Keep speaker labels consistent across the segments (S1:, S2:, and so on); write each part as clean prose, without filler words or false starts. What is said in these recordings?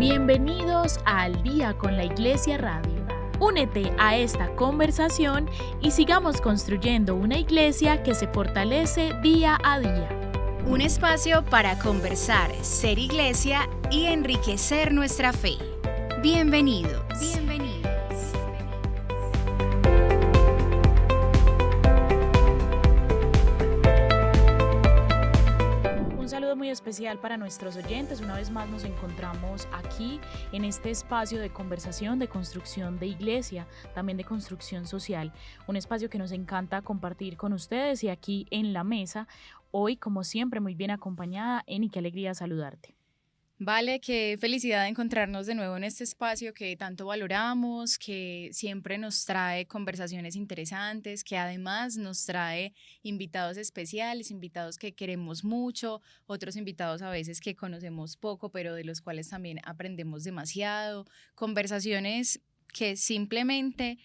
S1: Bienvenidos a Al Día con la Iglesia Radio. Únete a esta conversación y sigamos construyendo una iglesia que se fortalece día a día.
S2: Un espacio para conversar, ser iglesia y enriquecer nuestra fe. Bienvenidos.
S1: Un saludo muy especial para nuestros oyentes. Una vez más nos encontramos aquí en este espacio de conversación, de construcción de iglesia, también de construcción social. Un espacio que nos encanta compartir con ustedes y aquí en la mesa. Hoy, como siempre, muy bien acompañada. Eni, qué alegría saludarte.
S3: Vale, qué felicidad de encontrarnos de nuevo en este espacio que tanto valoramos, que siempre nos trae conversaciones interesantes, que además nos trae invitados especiales, invitados que queremos mucho, otros invitados a veces que conocemos poco, pero de los cuales también aprendemos demasiado, conversaciones que simplemente,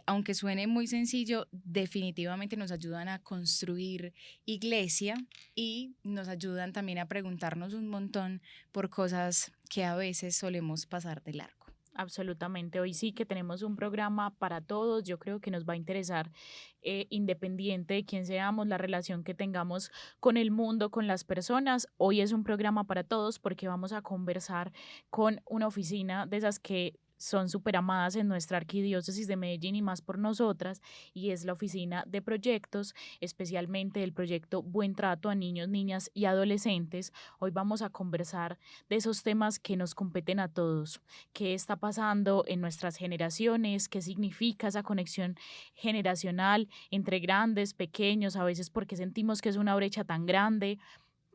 S3: aunque suene muy sencillo, definitivamente nos ayudan a construir iglesia y nos ayudan también a preguntarnos un montón por cosas que a veces solemos pasar de largo.
S1: Absolutamente, hoy sí que tenemos un programa para todos. Yo creo que nos va a interesar, independiente de quién seamos, la relación que tengamos con el mundo, con las personas. Hoy es un programa para todos porque vamos a conversar con una oficina de esas que son súper amadas en nuestra arquidiócesis de Medellín y más por nosotras, y es la oficina de proyectos, especialmente el proyecto Buen Trato a Niños, Niñas y Adolescentes. Hoy vamos a conversar de esos temas que nos competen a todos. ¿Qué está pasando en nuestras generaciones? ¿Qué significa esa conexión generacional entre grandes, pequeños? A veces porque sentimos que es una brecha tan grande.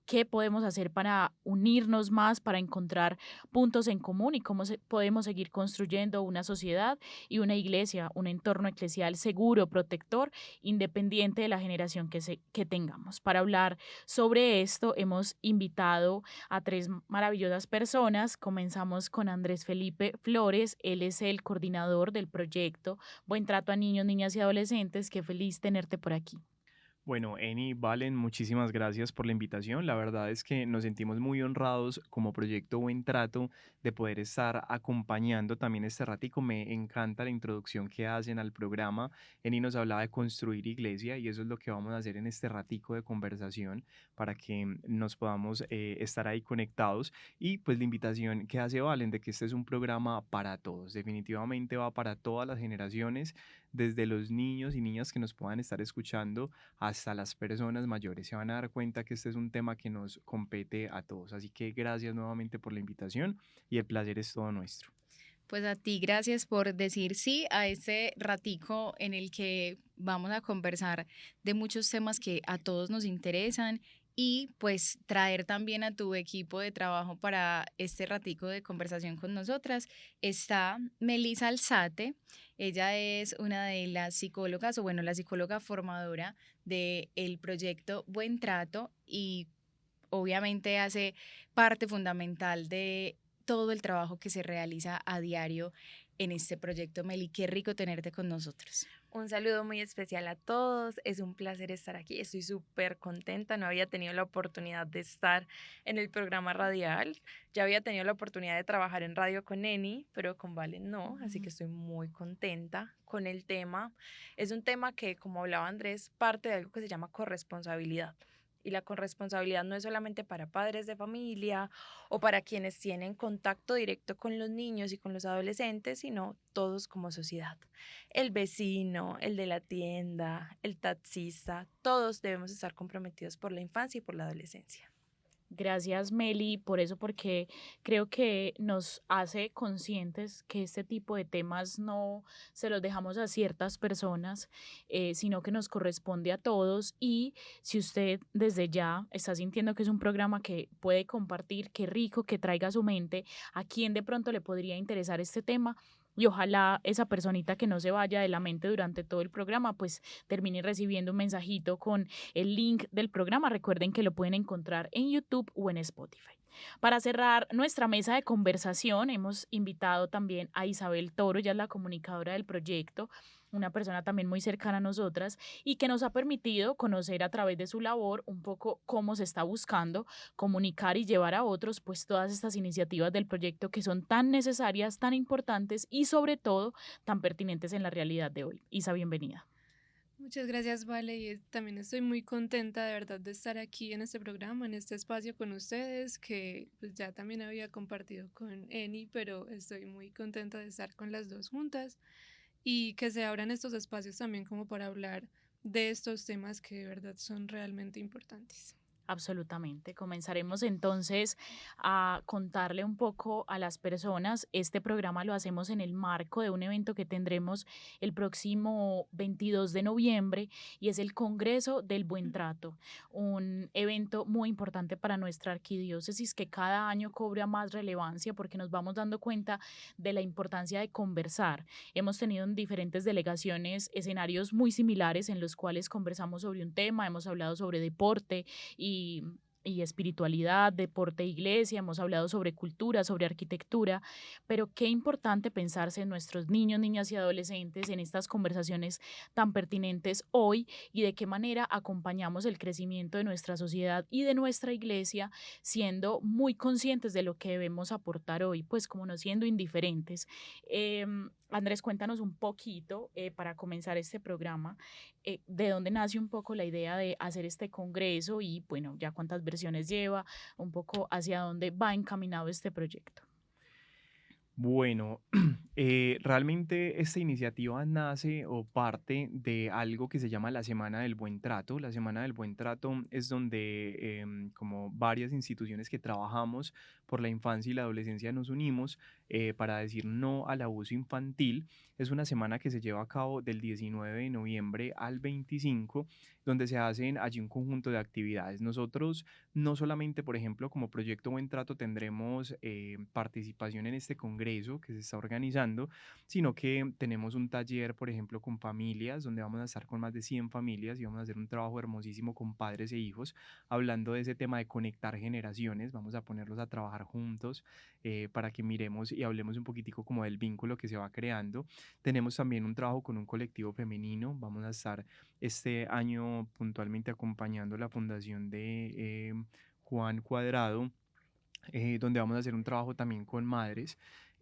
S1: ¿Qué podemos hacer para unirnos más, para encontrar puntos en común y cómo podemos seguir construyendo una sociedad y una iglesia, un entorno eclesial seguro, protector, independiente de la generación que tengamos? Para hablar sobre esto hemos invitado a tres maravillosas personas. Comenzamos con Andrés Felipe Flores. Él es el coordinador del proyecto Buen Trato a Niños, Niñas y Adolescentes. Qué feliz tenerte por aquí.
S4: Bueno, Eni, Valen, muchísimas gracias por la invitación. La verdad es que nos sentimos muy honrados como Proyecto Buen Trato de poder estar acompañando también este ratico. Me encanta la introducción que hacen al programa. Eni nos hablaba de construir iglesia y eso es lo que vamos a hacer en este ratico de conversación para que nos podamos estar ahí conectados. Y pues la invitación que hace Valen de que este es un programa para todos. Definitivamente va para todas las generaciones, desde los niños y niñas que nos puedan estar escuchando hasta las personas mayores. Se van a dar cuenta que este es un tema que nos compete a todos. Así que gracias nuevamente por la invitación y el placer es todo nuestro.
S3: Pues a ti gracias por decir sí a este ratico en el que vamos a conversar de muchos temas que a todos nos interesan y pues traer también a tu equipo de trabajo para este ratico de conversación con nosotras. Está Melissa Alzate. Ella es una de las psicólogas, o bueno, la psicóloga formadora del proyecto Buen Trato y obviamente hace parte fundamental de todo el trabajo que se realiza a diario en este proyecto. Meli, qué rico tenerte con nosotros.
S5: Un saludo muy especial a todos, es un placer estar aquí, estoy súper contenta, no había tenido la oportunidad de estar en el programa radial, ya había tenido la oportunidad de trabajar en radio con Eni, pero con Valen no, así que estoy muy contenta con el tema. Es un tema que, como hablaba Andrés, parte de algo que se llama corresponsabilidad. Y la corresponsabilidad no es solamente para padres de familia o para quienes tienen contacto directo con los niños y con los adolescentes, sino todos como sociedad. El vecino, el de la tienda, el taxista, todos debemos estar comprometidos por la infancia y por la adolescencia.
S1: Gracias, Meli, por eso, porque creo que nos hace conscientes que este tipo de temas no se los dejamos a ciertas personas, sino que nos corresponde a todos. Y si usted desde ya está sintiendo que es un programa que puede compartir, qué rico que traiga a su mente a quién de pronto le podría interesar este tema. Y ojalá esa personita que no se vaya de la mente durante todo el programa, pues termine recibiendo un mensajito con el link del programa. Recuerden que lo pueden encontrar en YouTube o en Spotify. Para cerrar nuestra mesa de conversación, hemos invitado también a Isabel Toro, ella es la comunicadora del proyecto. una persona también muy cercana a nosotras y que nos ha permitido conocer a través de su labor un poco cómo se está buscando comunicar y llevar a otros pues todas estas iniciativas del proyecto que son tan necesarias, tan importantes y sobre todo tan pertinentes en la realidad de hoy. Isa, bienvenida.
S6: Muchas gracias, Vale, y también estoy muy contenta de verdad de estar aquí en este programa, en este espacio con ustedes, que pues ya también había compartido con Eni, pero estoy muy contenta de estar con las dos juntas y que se abran estos espacios también como para hablar de estos temas que de verdad son realmente importantes.
S1: Absolutamente. Comenzaremos entonces a contarle un poco a las personas. Este programa lo hacemos en el marco de un evento que tendremos el próximo 22 de noviembre y es el Congreso del Buen Trato, un evento muy importante para nuestra arquidiócesis que cada año cobra más relevancia porque nos vamos dando cuenta de la importancia de conversar. Hemos tenido en diferentes delegaciones escenarios muy similares en los cuales conversamos sobre un tema, hemos hablado sobre deporte y espiritualidad, deporte, iglesia, hemos hablado sobre cultura, sobre arquitectura, pero qué importante pensarse en nuestros niños, niñas y adolescentes en estas conversaciones tan pertinentes hoy y de qué manera acompañamos el crecimiento de nuestra sociedad y de nuestra iglesia siendo muy conscientes de lo que debemos aportar hoy, pues como no siendo indiferentes. Andrés, cuéntanos un poquito para comenzar este programa de dónde nace un poco la idea de hacer este congreso y, bueno, ya cuántas versiones lleva, un poco hacia dónde va encaminado este proyecto.
S4: Bueno, realmente esta iniciativa nace o parte de algo que se llama la Semana del Buen Trato. La Semana del Buen Trato es donde como varias instituciones que trabajamos por la infancia y la adolescencia nos unimos para decir no al abuso infantil. Es una semana que se lleva a cabo del 19 de noviembre al 25, donde se hacen allí un conjunto de actividades. Nosotros no solamente, por ejemplo, como Proyecto Buen Trato tendremos participación en este congreso que se está organizando, sino que tenemos un taller, por ejemplo, con familias, donde vamos a estar con más de 100 familias y vamos a hacer un trabajo hermosísimo con padres e hijos, hablando de ese tema de conectar generaciones. Vamos a ponerlos a trabajar juntos para que miremos y hablemos un poquitico como del vínculo que se va creando. Tenemos también un trabajo con un colectivo femenino. Vamos a estar este año puntualmente acompañando la fundación de Juan Cuadrado, donde vamos a hacer un trabajo también con madres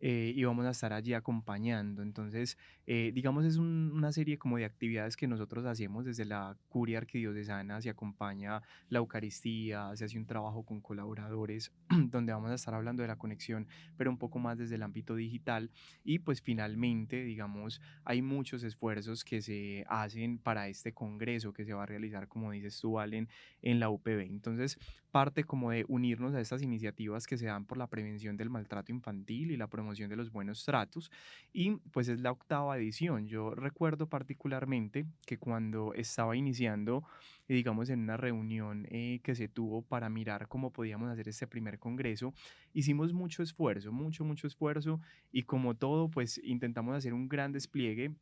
S4: y vamos a estar allí acompañando. Entonces, digamos, es una serie como de actividades que nosotros hacemos desde la Curia Arquidiocesana. Se acompaña la Eucaristía, se hace un trabajo con colaboradores donde vamos a estar hablando de la conexión, pero un poco más desde el ámbito digital. Y pues finalmente, digamos, hay muchos esfuerzos que se hacen para este congreso que se va a realizar, como dices tú, Valen, en la UPB. Entonces, parte como de unirnos a estas iniciativas que se dan por la prevención del maltrato infantil y la promoción de los buenos tratos, y pues es la 8ª edición. Yo recuerdo particularmente que cuando estaba iniciando, digamos, en una reunión que se tuvo para mirar cómo podíamos hacer este primer congreso, hicimos mucho esfuerzo, mucho esfuerzo, y como todo, pues intentamos hacer un gran despliegue,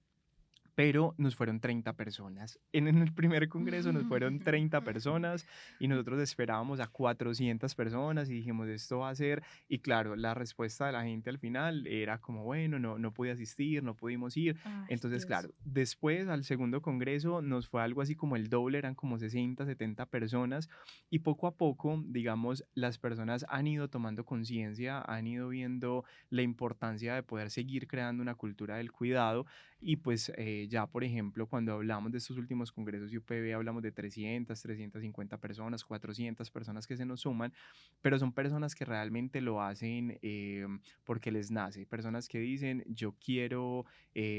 S4: pero nos fueron 30 personas. En el primer congreso nos fueron 30 personas y nosotros esperábamos a 400 personas y dijimos, esto va a ser, y claro, la respuesta de la gente al final era como, bueno, no pude asistir, no pudimos ir.
S1: Ay,
S4: Entonces,
S1: Dios.
S4: claro, después al segundo congreso nos fue algo así como el doble, eran como 60, 70 personas, y poco a poco, digamos, las personas han ido tomando conciencia, han ido viendo la importancia de poder seguir creando una cultura del cuidado. Y pues ya, por ejemplo, cuando hablamos de estos últimos congresos de UPB, hablamos de 300, 350 personas, 400 personas que se nos suman, pero son personas que realmente lo hacen porque les nace, personas que dicen, yo quiero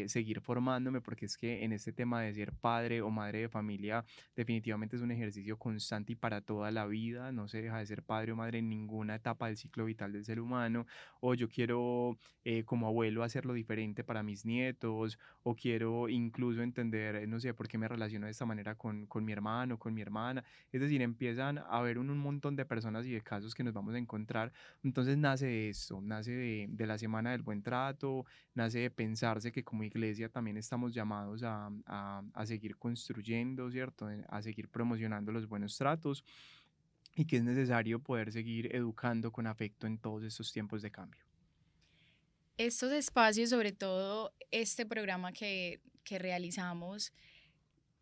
S4: seguir formándome, porque es que en este tema de ser padre o madre de familia, definitivamente es un ejercicio constante y para toda la vida. No se deja de ser padre o madre en ninguna etapa del ciclo vital del ser humano. O yo quiero como abuelo hacerlo diferente para mis nietos, o quiero incluso entender, no sé, por qué me relaciono de esta manera con mi hermano, con mi hermana. Es decir, empiezan a haber un montón de personas y de casos que nos vamos a encontrar. Entonces nace de esto, nace de la Semana del Buen Trato, nace de pensarse que como iglesia también estamos llamados a seguir construyendo, ¿cierto? A seguir promocionando los buenos tratos, y que es necesario poder seguir educando con afecto en todos estos tiempos de cambio.
S3: Estos espacios, sobre todo este programa que que realizamos,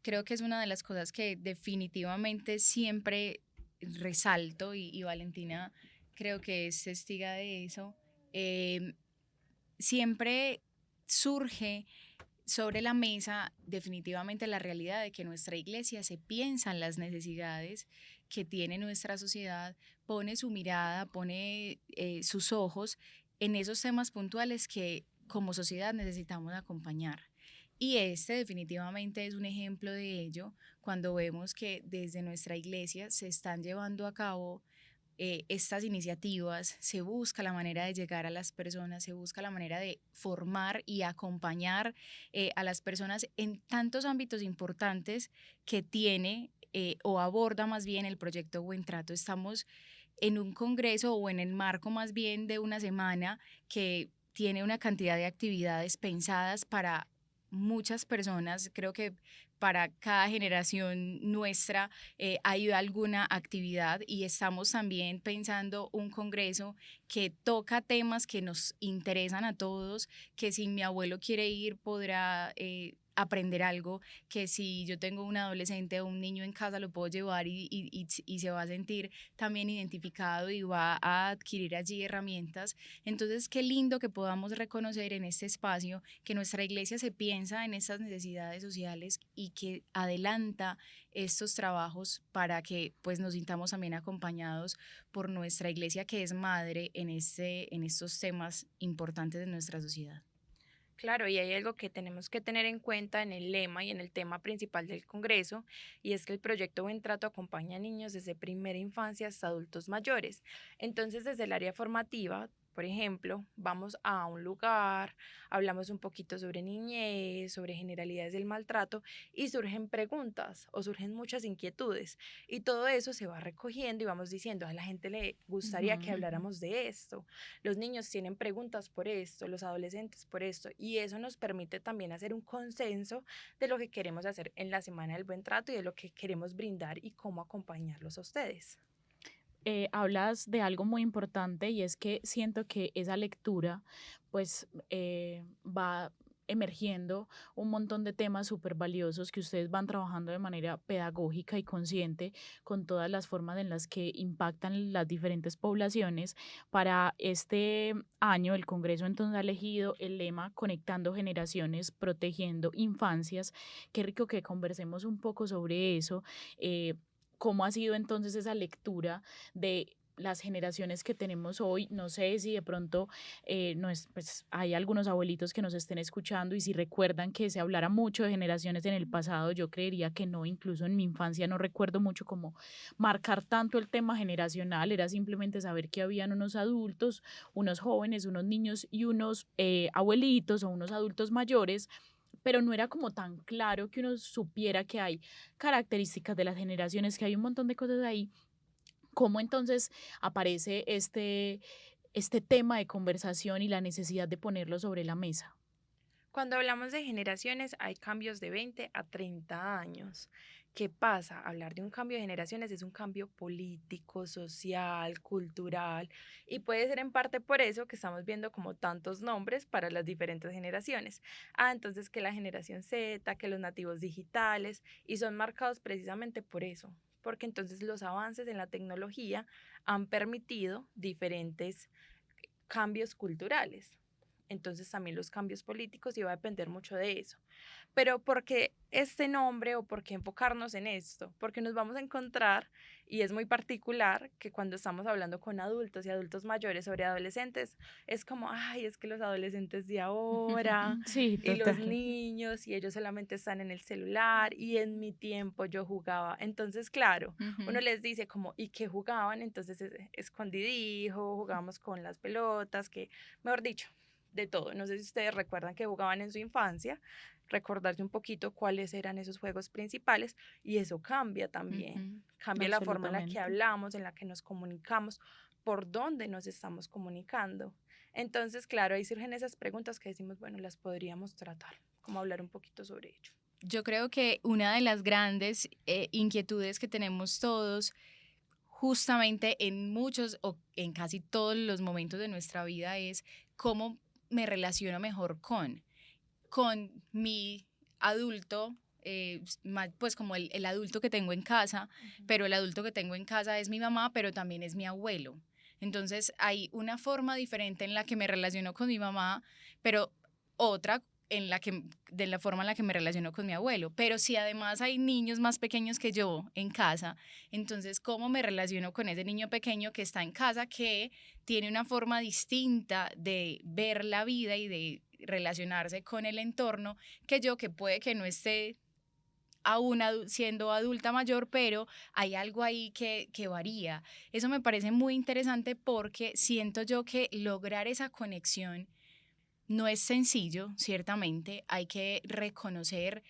S3: creo que es una de las cosas que definitivamente siempre resalto y Valentina creo que es testiga de eso. Siempre surge sobre la mesa definitivamente la realidad de que nuestra iglesia se piensa en las necesidades que tiene nuestra sociedad, pone su mirada, pone sus ojos en esos temas puntuales que como sociedad necesitamos acompañar. Y este definitivamente es un ejemplo de ello cuando vemos que desde nuestra iglesia se están llevando a cabo estas iniciativas, se busca la manera de llegar a las personas, se busca la manera de formar y acompañar a las personas en tantos ámbitos importantes que tiene o aborda más bien el proyecto Buen Trato. Estamos en un congreso o en el marco más bien de una semana que tiene una cantidad de actividades pensadas para muchas personas. Creo que para cada generación nuestra hay alguna actividad y estamos también pensando un congreso que toca temas que nos interesan a todos, que si mi abuelo quiere ir podrá aprender algo, que si yo tengo un adolescente o un niño en casa lo puedo llevar y se va a sentir también identificado y va a adquirir allí herramientas. Entonces, qué lindo que podamos reconocer en este espacio que nuestra iglesia se piensa en estas necesidades sociales y que adelanta estos trabajos para que pues nos sintamos también acompañados por nuestra iglesia que es madre en estos temas importantes de nuestra sociedad.
S5: Claro, y hay algo que tenemos que tener en cuenta en el lema y en el tema principal del Congreso, y es que el proyecto Buen Trato acompaña a niños desde primera infancia hasta adultos mayores. Entonces, desde el área formativa, por ejemplo, vamos a un lugar, hablamos un poquito sobre niñez, sobre generalidades del maltrato y surgen preguntas o surgen muchas inquietudes y todo eso se va recogiendo y vamos diciendo, a la gente le gustaría que habláramos de esto, los niños tienen preguntas por esto, los adolescentes por esto y eso nos permite también hacer un consenso de lo que queremos hacer en la Semana del Buen Trato y de lo que queremos brindar y cómo acompañarlos a ustedes.
S1: Hablas de algo muy importante y es que siento que esa lectura pues va emergiendo un montón de temas súper valiosos que ustedes van trabajando de manera pedagógica y consciente con todas las formas en las que impactan las diferentes poblaciones. Para este año el Congreso entonces ha elegido el lema Conectando generaciones, protegiendo infancias. Qué rico que conversemos un poco sobre eso. ¿Cómo ha sido entonces esa lectura de las generaciones que tenemos hoy? No sé si de pronto pues, hay algunos abuelitos que nos estén escuchando y si recuerdan que se hablara mucho de generaciones en el pasado, yo creería que no, incluso en mi infancia no recuerdo mucho cómo marcar tanto el tema generacional, era simplemente saber que habían unos adultos, unos jóvenes, unos niños y unos abuelitos o unos adultos mayores, pero no era como tan claro que uno supiera que hay características de las generaciones, que hay un montón de cosas ahí. ¿Cómo entonces aparece este tema de conversación y la necesidad de ponerlo sobre la mesa?
S5: Cuando hablamos de generaciones, hay cambios de 20 a 30 años. ¿Qué pasa? Hablar de un cambio de generaciones es un cambio político, social, cultural, y puede ser en parte por eso que estamos viendo como tantos nombres para las diferentes generaciones. Entonces que la generación Z, que los nativos digitales, y son marcados precisamente por eso, porque entonces los avances en la tecnología han permitido diferentes cambios culturales. Entonces también los cambios políticos y va a depender mucho de eso. Pero ¿por qué este nombre o por qué enfocarnos en esto? Porque nos vamos a encontrar, y es muy particular, que cuando estamos hablando con adultos y adultos mayores sobre adolescentes, es como, ay, es que los adolescentes de ahora
S1: Sí,
S5: y los
S1: total.
S5: niños y ellos solamente están en el celular y en mi tiempo yo jugaba. Entonces, claro, uno les dice como, ¿y qué jugaban? Entonces, escondidijo, jugábamos con las pelotas, que, mejor dicho, de todo. No sé si ustedes recuerdan que jugaban en su infancia, recordarse un poquito cuáles eran esos juegos principales y eso cambia también, cambia la forma en la que
S1: Absolutamente.
S5: hablamos, en la que nos comunicamos, por dónde nos estamos comunicando. Entonces, claro, ahí surgen esas preguntas que decimos, bueno, las podríamos tratar, como hablar un poquito sobre ello.
S3: Yo creo que una de las grandes inquietudes que tenemos todos, justamente en muchos o en casi todos los momentos de nuestra vida, es cómo me relaciono mejor con mi adulto, pues como el adulto que tengo en casa, pero el adulto que tengo en casa es mi mamá, pero también es mi abuelo. Entonces hay una forma diferente en la que me relaciono con mi mamá, pero otra de la forma en la que me relaciono con mi abuelo. Pero si además hay niños más pequeños que yo en casa, entonces ¿cómo me relaciono con ese niño pequeño que está en casa, que tiene una forma distinta de ver la vida y de relacionarse con el entorno que yo, que puede que no esté aún siendo adulta mayor, pero hay algo ahí que varía? Eso me parece muy interesante porque siento yo que lograr esa conexión no es sencillo, ciertamente. Hay que reconocer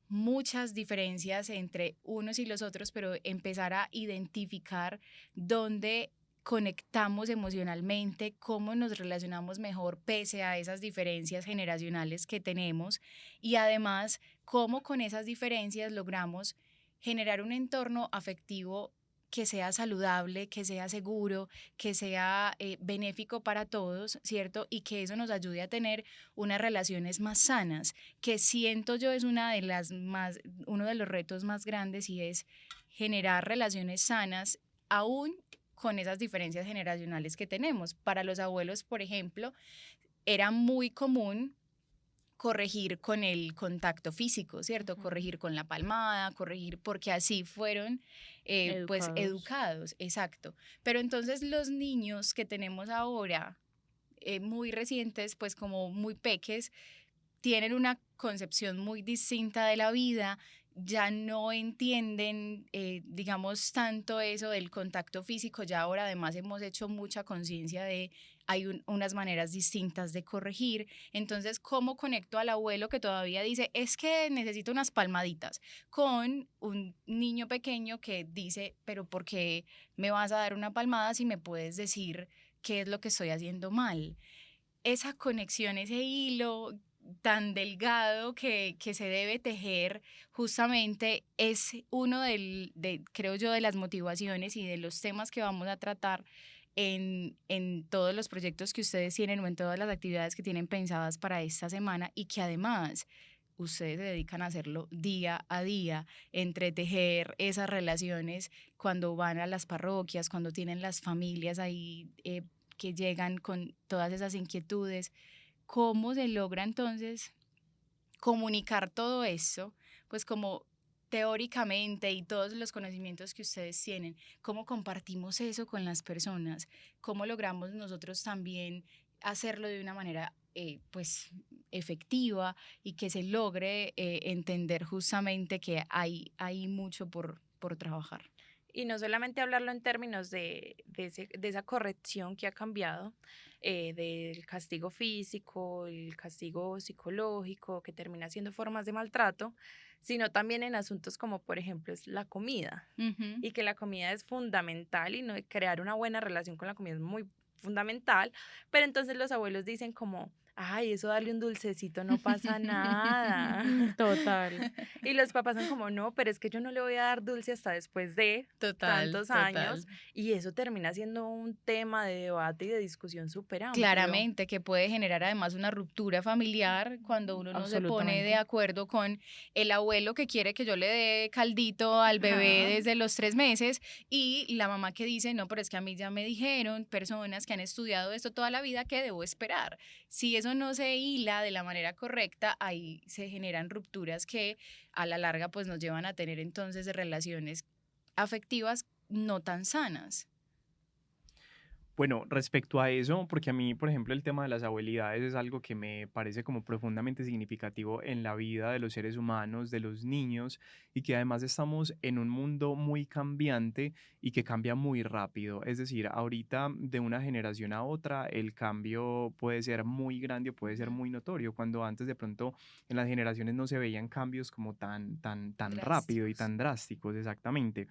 S3: muchas diferencias entre unos y los otros, pero empezar a identificar dónde conectamos emocionalmente, cómo nos relacionamos mejor pese a esas diferencias generacionales que tenemos, y además cómo con esas diferencias logramos generar un entorno afectivo que sea saludable, que sea seguro, que sea benéfico para todos, ¿cierto? Y que eso nos ayude a tener unas relaciones más sanas, que siento yo es uno de los retos más grandes, y es generar relaciones sanas aún con esas diferencias generacionales que tenemos. Para los abuelos, por ejemplo, era muy común corregir con el contacto físico, ¿cierto? Corregir con la palmada, corregir, porque así fueron pues
S1: Educados.
S3: educados, exacto. Pero entonces los niños que tenemos ahora, muy recientes, pues como muy peques, tienen una concepción muy distinta de la vida, ya no entienden, digamos, tanto eso del contacto físico. Ya ahora además hemos hecho mucha conciencia de hay unas maneras distintas de corregir. Entonces, ¿cómo conecto al abuelo que todavía dice, es que necesito unas palmaditas, con un niño pequeño que dice, pero ¿por qué me vas a dar una palmada si me puedes decir qué es lo que estoy haciendo mal? Esa conexión, ese hilo tan delgado que se debe tejer, justamente es uno creo yo, de las motivaciones y de los temas que vamos a tratar en todos los proyectos que ustedes tienen, o en todas las actividades que tienen pensadas para esta semana, y que además ustedes se dedican a hacerlo día a día, entretejer esas relaciones cuando van a las parroquias, cuando tienen las familias ahí que llegan con todas esas inquietudes. ¿Cómo se logra entonces comunicar todo eso? Pues como teóricamente, y todos los conocimientos que ustedes tienen, ¿cómo compartimos eso con las personas? ¿Cómo logramos nosotros también hacerlo de una manera pues efectiva, y que se logre entender justamente que hay mucho por trabajar?
S5: Y no solamente hablarlo en términos de esa corrección que ha cambiado, del castigo físico, el castigo psicológico, que termina siendo formas de maltrato, sino también en asuntos como, por ejemplo, es la comida,
S3: Ujú.
S5: y que la comida es fundamental, y no, crear una buena relación con la comida es muy fundamental. Pero entonces los abuelos dicen como, ay, eso darle un dulcecito no pasa nada.
S1: Total.
S5: Y los papás son como, no, pero es que yo no le voy a dar dulce hasta después de
S3: Total,
S5: tantos
S3: total.
S5: años, y eso termina siendo un tema de debate y de discusión súper amplio.
S3: Claramente, que puede generar además una ruptura familiar cuando uno no se pone de
S1: Absolutamente.
S3: acuerdo con el abuelo que quiere que yo le dé caldito al bebé
S5: Ajá.
S3: desde los 3 meses, y la mamá que dice, no, pero es que a mí ya me dijeron personas que han estudiado esto toda la vida que debo esperar. Si eso no se hila de la manera correcta, ahí se generan rupturas que a la larga pues nos llevan a tener entonces relaciones afectivas no tan sanas.
S4: Bueno, respecto a eso, porque a mí, por ejemplo, el tema de las abuelidades es algo que me parece como profundamente significativo en la vida de los seres humanos, de los niños, y que además estamos en un mundo muy cambiante y que cambia muy rápido. Es decir, ahorita de una generación a otra, el cambio puede ser muy grande o puede ser
S3: Ujú.
S4: muy notorio, cuando antes de pronto en las generaciones no se veían cambios como tan rápido y
S3: Drásticos.
S4: tan drásticos, exactamente.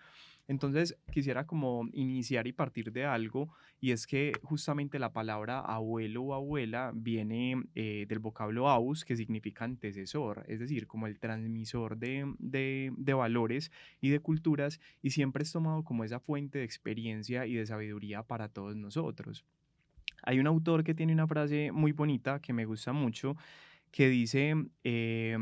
S4: Entonces, quisiera como iniciar y partir de algo, y es que justamente la palabra abuelo o abuela viene del vocablo aus, que significa antecesor, es decir, como el transmisor de valores y de culturas, y siempre es tomado como esa fuente de experiencia y de sabiduría para todos nosotros. Hay un autor que tiene una frase muy bonita que me gusta mucho, que dice, que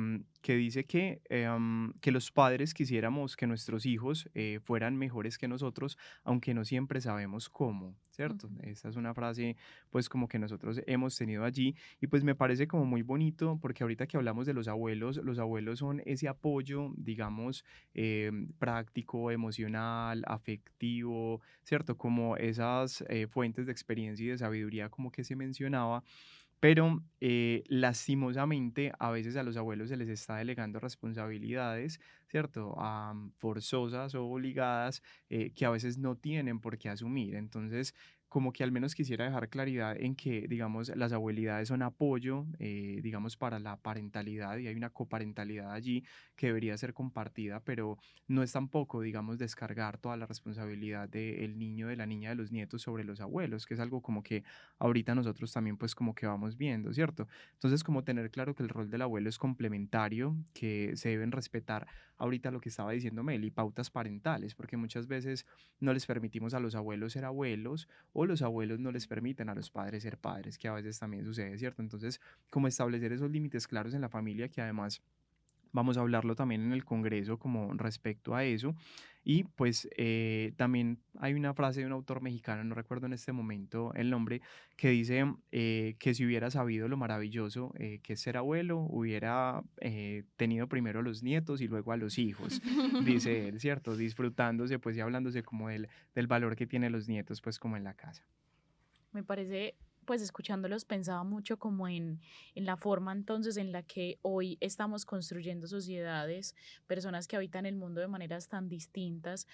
S4: los padres quisiéramos que nuestros hijos fueran mejores que nosotros, aunque no siempre sabemos cómo, ¿cierto?
S1: Ujú.
S4: Esta es una frase pues como que nosotros hemos tenido allí y pues me parece como muy bonito porque ahorita que hablamos de los abuelos son ese apoyo, digamos, práctico, emocional, afectivo, ¿cierto? Como esas fuentes de experiencia y de sabiduría como que se mencionaba, pero lastimosamente a veces a los abuelos se les está delegando responsabilidades, ¿cierto? Forzosas o obligadas que a veces no tienen por qué asumir. Entonces, como que al menos quisiera dejar claridad en que, digamos, las abuelidades son apoyo, digamos, para la parentalidad y hay una coparentalidad allí que debería ser compartida, pero no es tampoco, digamos, descargar toda la responsabilidad del niño, de la niña, de los nietos sobre los abuelos, que es algo como que ahorita nosotros también pues como que vamos viendo, ¿cierto? Entonces como tener claro que el rol del abuelo es complementario, que se deben respetar ahorita lo que estaba diciendo Meli, pautas parentales, porque muchas veces no les permitimos a los abuelos ser abuelos o los abuelos no les permiten a los padres ser padres, que a veces también sucede, ¿cierto? Entonces como establecer esos límites claros en la familia que además vamos a hablarlo también en el Congreso como respecto a eso. Y pues también hay una frase de un autor mexicano, no recuerdo en este momento el nombre, que dice que si hubiera sabido lo maravilloso que es ser abuelo, hubiera tenido primero a los nietos y luego a los hijos, dice él, ¿cierto? Disfrutándose pues y hablándose como del valor que tienen los nietos pues como en la casa.
S1: Me parece, pues escuchándolos pensaba mucho como en la forma entonces en la que hoy estamos construyendo sociedades, personas que habitan el mundo de maneras tan distintas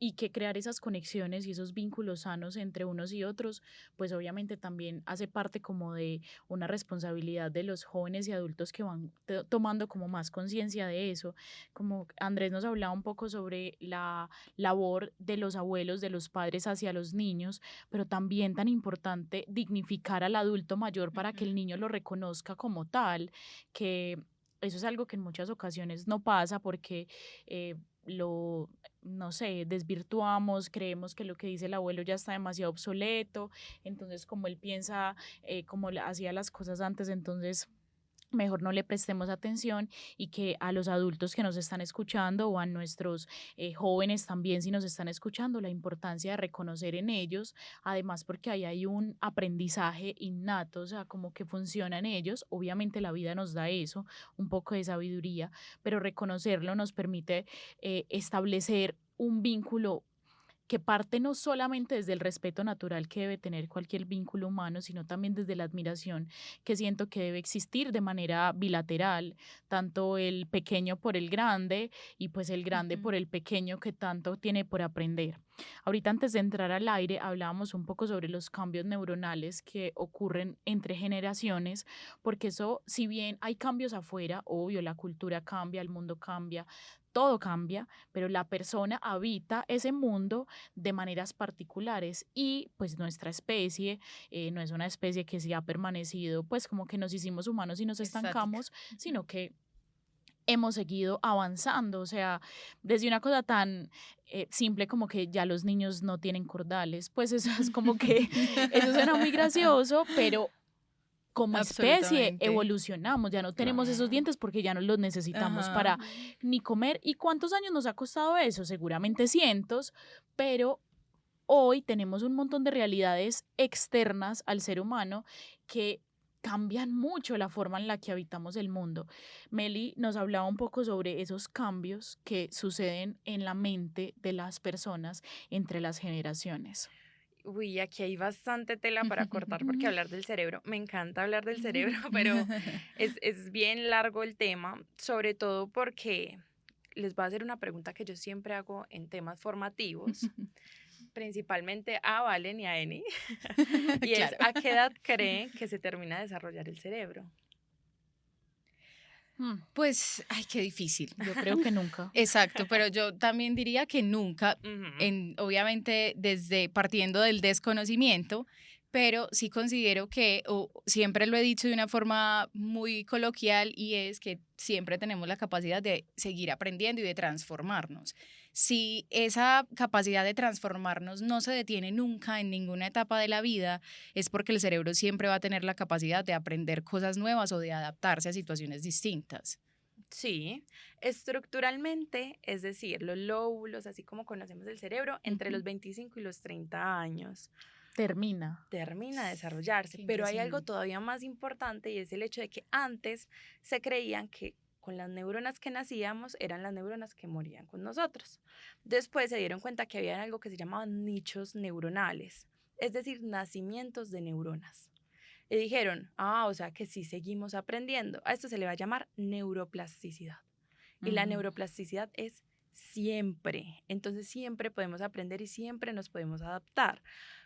S1: y que crear esas conexiones y esos vínculos sanos entre unos y otros, pues obviamente también hace parte como de una responsabilidad de los jóvenes y adultos que van tomando como más conciencia de eso. Como Andrés nos hablaba un poco sobre la labor de los abuelos, de los padres hacia los niños, pero también tan importante dignificar al adulto mayor para que el
S3: Ujú.
S1: niño lo reconozca como tal, que eso es algo que en muchas ocasiones no pasa porque lo, no sé, desvirtuamos, creemos que lo que dice el abuelo ya está demasiado obsoleto, entonces como él piensa, como hacía las cosas antes, entonces mejor no le prestemos atención y que a los adultos que nos están escuchando o a nuestros jóvenes también si nos están escuchando, la importancia de reconocer en ellos, además porque ahí hay un aprendizaje innato, o sea, como que funciona en ellos, obviamente la vida nos da eso, un poco de sabiduría, pero reconocerlo nos permite establecer un vínculo que parte no solamente desde el respeto natural que debe tener cualquier vínculo humano, sino también desde la admiración que siento que debe existir de manera bilateral, tanto el pequeño por el grande y pues el grande
S3: Ujú.
S1: por el pequeño que tanto tiene por aprender. Ahorita antes de entrar al aire hablábamos un poco sobre los cambios neuronales que ocurren entre generaciones, porque eso, si bien hay cambios afuera, obvio, la cultura cambia, el mundo cambia, todo cambia, pero la persona habita ese mundo de maneras particulares y pues nuestra especie no es una especie que se ha permanecido pues como que nos hicimos humanos y nos
S3: Estática.
S1: estancamos,
S3: Ujú.
S1: sino que hemos seguido avanzando, o sea, desde una cosa tan simple como que ya los niños no tienen cordales, pues eso es como que eso suena muy gracioso, pero como especie
S3: Absolutamente.
S1: evolucionamos, ya no tenemos esos
S5: Claro.
S1: dientes porque ya no los necesitamos
S3: Ajá.
S1: para
S6: Ujú.
S1: ni comer. ¿Y cuántos años nos ha costado eso? Seguramente cientos, pero hoy tenemos un montón de realidades externas al ser humano que cambian mucho la forma en la que habitamos el mundo. Meli nos hablaba un poco sobre esos cambios que suceden en la mente de las personas entre las generaciones.
S5: Uy, aquí hay bastante tela para cortar porque hablar del cerebro, me encanta hablar del cerebro, pero es bien largo el tema, sobre todo porque les voy a hacer una pregunta que yo siempre hago en temas formativos, principalmente a Valen y a Eni, y es,
S3: Claro.
S5: ¿a qué edad creen que se termina de desarrollar el cerebro?
S1: Mm,
S3: Pues, ay, qué difícil.
S1: yo creo que nunca.
S3: Exacto, pero yo también diría que nunca,
S5: Ujú.
S3: obviamente desde partiendo del desconocimiento, pero sí considero que, o siempre lo he dicho de una forma muy coloquial, y es que siempre tenemos la capacidad de seguir aprendiendo y de transformarnos. si esa capacidad de transformarnos no se detiene nunca en ninguna etapa de la vida, es porque el cerebro siempre va a tener la capacidad de aprender cosas nuevas o de adaptarse a situaciones distintas.
S5: Sí, estructuralmente, es decir, los lóbulos, así como conocemos el cerebro, entre los 25 y los 30 años termina de desarrollarse,
S3: Qué
S5: pero hay algo
S3: impresión.
S5: todavía más importante y es el hecho de que antes se creían que con las neuronas que nacíamos eran las neuronas que morían con nosotros. Después se dieron cuenta que había algo que se llamaban nichos neuronales, es decir, nacimientos de neuronas. Y dijeron, o sea que sí seguimos aprendiendo. A esto se le va a llamar neuroplasticidad. Y la
S1: Ujú.
S5: neuroplasticidad es siempre. Entonces siempre podemos aprender y siempre nos podemos adaptar.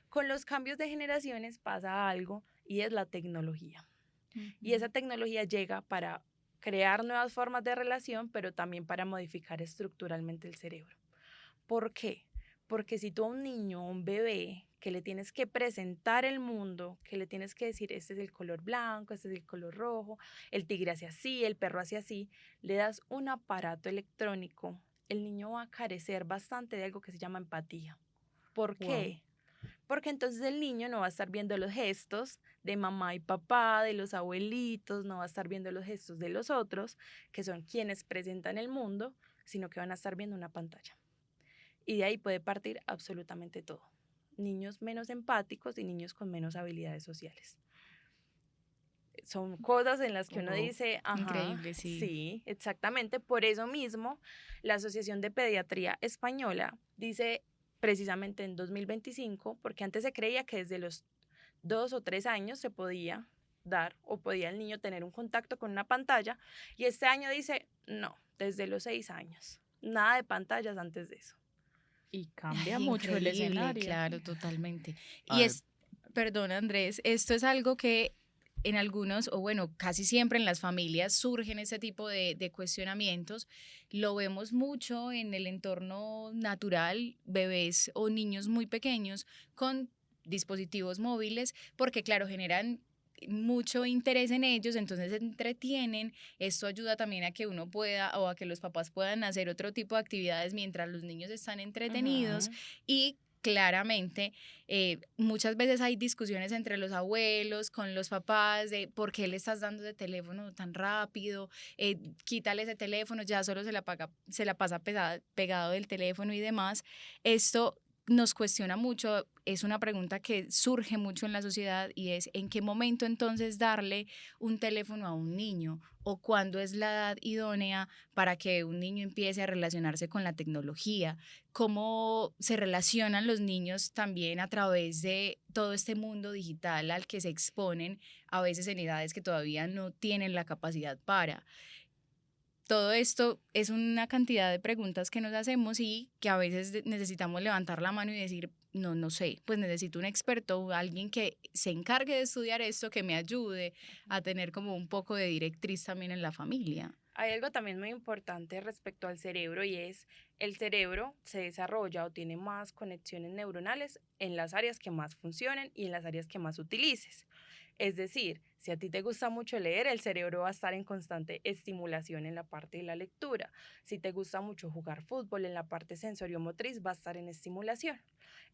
S5: Con los cambios de generaciones pasa algo y es la tecnología. Y esa tecnología llega para crear nuevas formas de relación, pero también para modificar estructuralmente el cerebro. ¿Por qué? Porque si tú a un niño o un bebé que le tienes que presentar el mundo, que le tienes que decir, este es el color blanco, este es el color rojo, el tigre hace así, el perro hace así, le das un aparato electrónico, el niño va a carecer bastante de algo que se llama empatía. ¿Por
S1: Wow.
S5: qué? Porque entonces el niño no va a estar viendo los gestos de mamá y papá, de los abuelitos, no va a estar viendo los gestos de los otros, que son quienes presentan el mundo, sino que van a estar viendo una pantalla. Y de ahí puede partir absolutamente todo. Niños menos empáticos y niños con menos habilidades sociales. Son cosas en las que uno
S1: Wow.
S5: dice, ajá,
S3: Increíble, sí.
S5: sí, exactamente. Por eso mismo, la Asociación de Pediatría Española dice precisamente en 2025, porque antes se creía que desde los 2 o 3 años se podía dar o podía el niño tener un contacto con una pantalla, y este año dice, no, desde los 6 años. Nada de pantallas antes de eso.
S1: Y
S3: Ay,
S1: cambia mucho el
S3: increíble,
S1: escenario.
S3: claro, totalmente. Y
S4: A ver,
S3: perdón Andrés, esto es algo que en algunos, o bueno, casi siempre en las familias surgen ese tipo de cuestionamientos. Lo vemos mucho en el entorno natural, bebés o niños muy pequeños con dispositivos móviles, porque claro, generan mucho interés en ellos, entonces se entretienen. Esto ayuda también a que uno pueda o a que los papás puedan hacer otro tipo de actividades mientras los niños están entretenidos
S5: Ujú.
S3: y claramente muchas veces hay discusiones entre los abuelos con los papás de por qué le estás dando ese teléfono tan rápido, quítale ese teléfono, ya solo se la pasa pegado del teléfono y demás. Esto nos cuestiona mucho, es una pregunta que surge mucho en la sociedad y es ¿en qué momento entonces darle un teléfono a un niño? ¿O cuándo es la edad idónea para que un niño empiece a relacionarse con la tecnología? ¿Cómo se relacionan los niños también a través de todo este mundo digital al que se exponen a veces en edades que todavía no tienen la capacidad para? Todo esto es una cantidad de preguntas que nos hacemos y que a veces necesitamos levantar la mano y decir, no, no sé, pues necesito un experto o alguien que se encargue de estudiar esto, que me ayude a tener como un poco de directriz también en la familia.
S5: Hay algo también muy importante respecto al cerebro y es el cerebro se desarrolla o tiene más conexiones neuronales en las áreas que más funcionen y en las áreas que más utilices. Es decir, si a ti te gusta mucho leer, el cerebro va a estar en constante estimulación en la parte de la lectura. Si te gusta mucho jugar fútbol, en la parte sensoriomotriz va a estar en estimulación.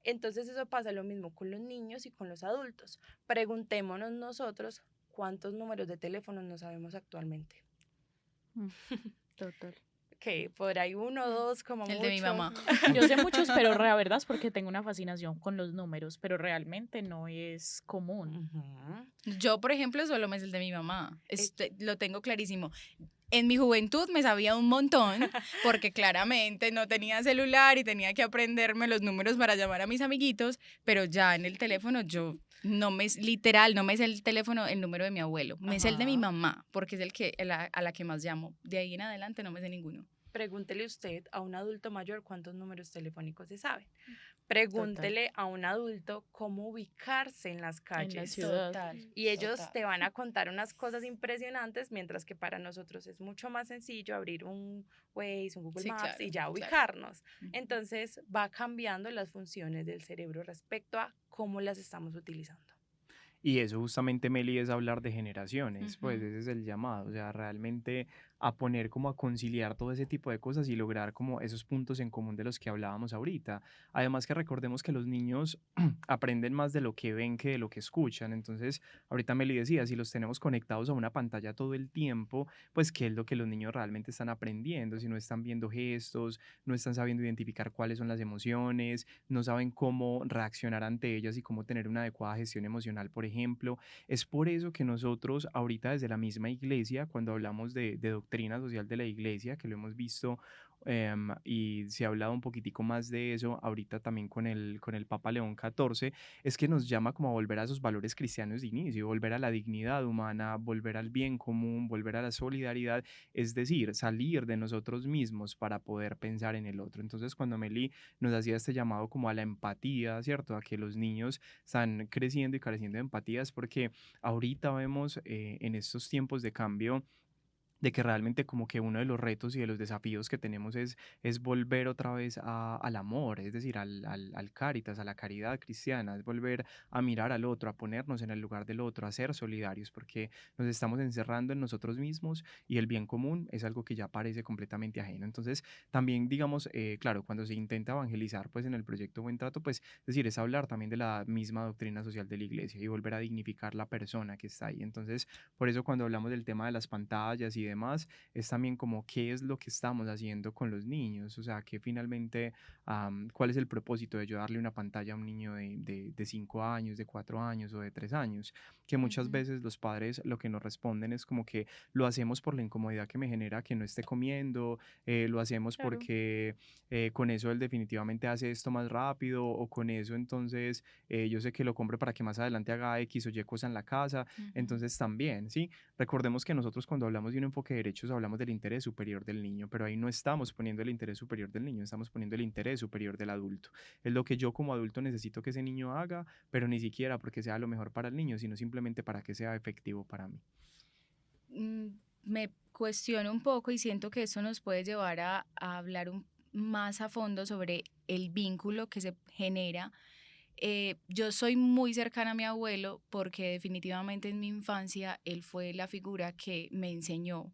S5: Entonces eso pasa lo mismo con los niños y con los adultos. Preguntémonos nosotros cuántos números de teléfono no sabemos actualmente.
S1: Mm, Total.
S5: Que por ahí uno o dos como
S3: El de mi
S5: mucho.
S3: mamá.
S1: Yo sé muchos, pero la verdad es porque tengo una fascinación con los números, pero realmente no es común.
S5: Ujú.
S3: Yo, por ejemplo, solo me sé el de mi mamá.
S5: Es-
S3: Lo tengo clarísimo. En mi juventud me sabía un montón porque claramente no tenía celular y tenía que aprenderme los números para llamar a mis amiguitos, pero ya en el teléfono yo literal, no me sé el teléfono, el número de mi abuelo. Me sé el de mi
S5: Ajá.
S3: mamá porque es el que a la que más llamo. De ahí en adelante no me sé ninguno.
S5: Pregúntele usted a un adulto mayor cuántos números telefónicos se saben.
S1: Total.
S5: Pregúntele a un adulto cómo ubicarse en las
S1: En la
S5: calles.
S1: ciudad.
S3: Total.
S5: Y ellos
S3: Total.
S5: te van a contar unas cosas impresionantes, mientras que para nosotros es mucho más sencillo abrir un Waze, un Google
S3: Sí,
S5: Maps
S3: claro,
S5: y ya
S3: claro.
S5: ubicarnos.
S3: Ujú.
S5: Entonces va cambiando las funciones del cerebro respecto a cómo las estamos utilizando.
S4: y eso justamente, Meli, es hablar de generaciones, pues
S3: Ujú.
S4: ese es el llamado. O sea, realmente a poner como a conciliar todo ese tipo de cosas y lograr como esos puntos en común de los que hablábamos ahorita. Además que recordemos que los niños aprenden más de lo que ven que de lo que escuchan. Entonces, ahorita Meli decía, si los tenemos conectados a una pantalla todo el tiempo, pues qué es lo que los niños realmente están aprendiendo, si no están viendo gestos, no están sabiendo identificar cuáles son las emociones, no saben cómo reaccionar ante ellas y cómo tener una adecuada gestión emocional, por ejemplo. Es por eso que nosotros ahorita desde la misma iglesia, cuando hablamos de doctrina social de la iglesia, que lo hemos visto y se ha hablado un poquitico más de eso ahorita también con el Papa León XIV, es que nos llama como a volver a esos valores cristianos de inicio, volver a la dignidad humana, volver al bien común, volver a la solidaridad, es decir, salir de nosotros mismos para poder pensar en el otro. Entonces, cuando Meli nos hacía este llamado como a la empatía, ¿cierto? A que los niños están creciendo y careciendo de empatía, es porque ahorita vemos en estos tiempos de cambio de que realmente como que uno de los retos y de los desafíos que tenemos es volver otra vez al amor, es decir, al caritas, a la caridad cristiana, es volver a mirar al otro, a ponernos en el lugar del otro, a ser solidarios, porque nos estamos encerrando en nosotros mismos y el bien común es algo que ya parece completamente ajeno. Entonces, también, digamos, claro, cuando se intenta evangelizar, pues en el proyecto Buen Trato, pues, es decir, es hablar también de la misma doctrina social de la iglesia y volver a dignificar la persona que está ahí. Entonces, por eso cuando hablamos del tema de las pantallas y demás, es también como qué es lo que estamos haciendo con los niños, o sea, que finalmente, cuál es el propósito de yo darle una pantalla a un niño de 5 años, de 4 años o de 3 años, que muchas
S3: Ujú.
S4: veces los padres lo que nos responden es como que lo hacemos por la incomodidad que me genera que no esté comiendo, lo hacemos
S5: Claro.
S4: porque con eso él definitivamente hace esto más rápido o con eso entonces yo sé que lo compro para que más adelante haga X o Y cosa en la casa,
S3: Ujú.
S4: entonces también, ¿sí? Recordemos que nosotros cuando hablamos de un enfoque de derechos hablamos del interés superior del niño, pero ahí no estamos poniendo el interés superior del niño, estamos poniendo el interés superior del adulto. Es lo que yo como adulto necesito que ese niño haga, pero ni siquiera porque sea lo mejor para el niño, sino simplemente para que sea efectivo para mí.
S3: Mm, Me cuestiono un poco y siento que eso nos puede llevar a hablar más a fondo sobre el vínculo que se genera. Yo soy muy cercana a mi abuelo porque definitivamente en mi infancia él fue la figura que me enseñó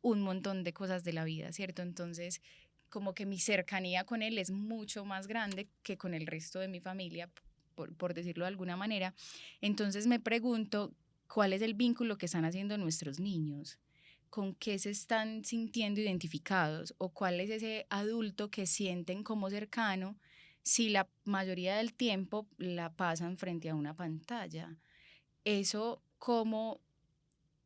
S3: un montón de cosas de la vida, ¿cierto? Entonces, como que mi cercanía con él es mucho más grande que con el resto de mi familia, por decirlo de alguna manera. Entonces me pregunto, ¿cuál es el vínculo que están haciendo nuestros niños? ¿Con qué se están sintiendo identificados? ¿O cuál es ese adulto que sienten como cercano si la mayoría del tiempo la pasan frente a una pantalla? Eso como,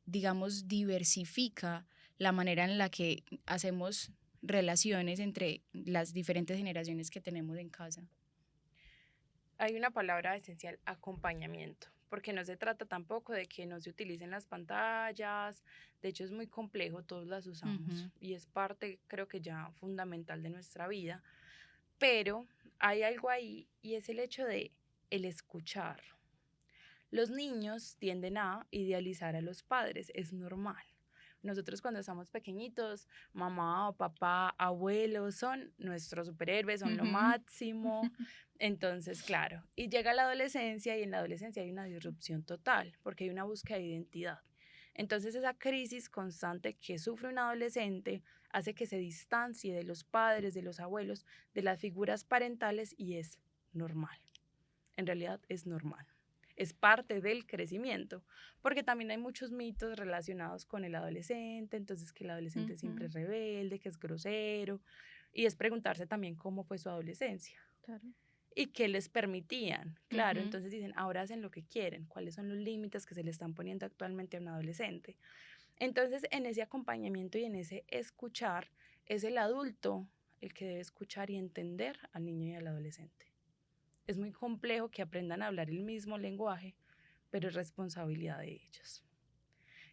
S3: digamos, diversifica la manera en la que hacemos relaciones entre las diferentes generaciones que tenemos en casa.
S5: Hay una palabra esencial, acompañamiento, porque no se trata tampoco de que no se utilicen las pantallas, de hecho es muy complejo, todos las usamos
S3: Ujú.
S5: y es parte, creo que ya fundamental de nuestra vida, pero hay algo ahí y es el hecho de el escuchar. Los niños tienden a idealizar a los padres, es normal. Nosotros cuando estamos pequeñitos, mamá o papá, abuelos son nuestros superhéroes, son lo
S3: Ujú.
S5: máximo. Entonces, claro, y llega la adolescencia y en la adolescencia hay una disrupción total porque hay una búsqueda de identidad. Entonces, esa crisis constante que sufre un adolescente hace que se distancie de los padres, de los abuelos, de las figuras parentales y es normal. En realidad es normal. Es parte del crecimiento, porque también hay muchos mitos relacionados con el adolescente, entonces que el adolescente siempre
S3: Ujú.
S5: es rebelde, que es grosero, y es preguntarse también cómo fue su adolescencia
S3: Claro.
S5: y qué les permitían. Claro,
S3: Ujú.
S5: entonces dicen, ahora hacen lo que quieren, cuáles son los límites que se le están poniendo actualmente a un adolescente. Entonces, en ese acompañamiento y en ese escuchar, es el adulto el que debe escuchar y entender al niño y al adolescente. Es muy complejo que aprendan a hablar el mismo lenguaje, pero es responsabilidad de ellos.